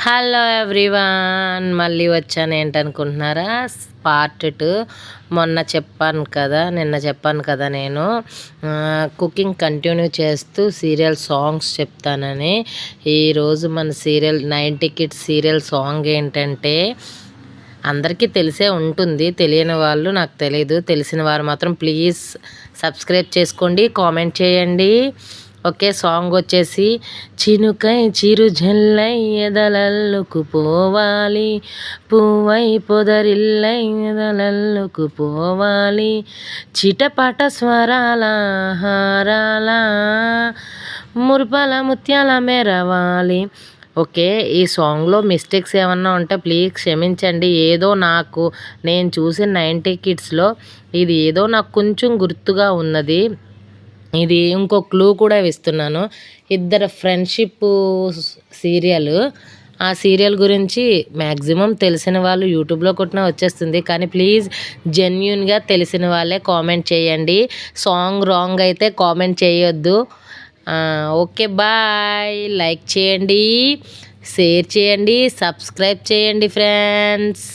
Hello everyone, మళ్ళీ వచ్చాను. ఏంటనుకుంటున్నారా? Part 2. నిన్న చెప్పాను కదా నేను కుకింగ్ కంటిన్యూ చేస్తూ సీరియల్ సాంగ్స్ చెప్తానని. ఈరోజు మన సీరియల్ 90 కిడ్స్ సీరియల్ సాంగ్ ఏంటంటే, అందరికీ తెలిసే ఉంటుంది, తెలియని వాళ్ళు నాకు తెలియదు. తెలిసిన వారు మాత్రం ప్లీజ్ సబ్స్క్రైబ్ చేసుకోండి, కామెంట్ చేయండి. ఓకే, సాంగ్ వచ్చేసి: చినుకై చిరు జల్లై ఎదలల్లుకు పోవాలి, పువ్వై పొదరిల్లై ఎదలల్లుకు పోవాలి, చిటపట స్వరాల హారాల మురుపల ముత్యాల మెరవాలి. ఓకే, ఈ సాంగ్లో మిస్టేక్స్ ఏమన్నా ఉంటే ప్లీజ్ క్షమించండి. నేను చూసిన 90 కిడ్స్లో ఇది ఏదో నాకు కొంచెం గుర్తుగా ఉన్నది. ఇది ఇంకో క్లూ కూడా ఇస్తున్నాను. ఇద్దరు ఫ్రెండ్షిప్ సీరియల్. ఆ సీరియల్ గురించి మ్యాక్సిమం తెలిసిన వాళ్ళు యూట్యూబ్లో కొట్టినా వచ్చేస్తుంది, కానీ ప్లీజ్ జెన్యున్గా తెలిసిన వాళ్ళే కామెంట్ చేయండి. సాంగ్ రాంగ్ అయితే కామెంట్ చేయొద్దు. Okay, bye. లైక్ చేయండి, షేర్ చేయండి, సబ్స్క్రైబ్ చేయండి ఫ్రెండ్స్.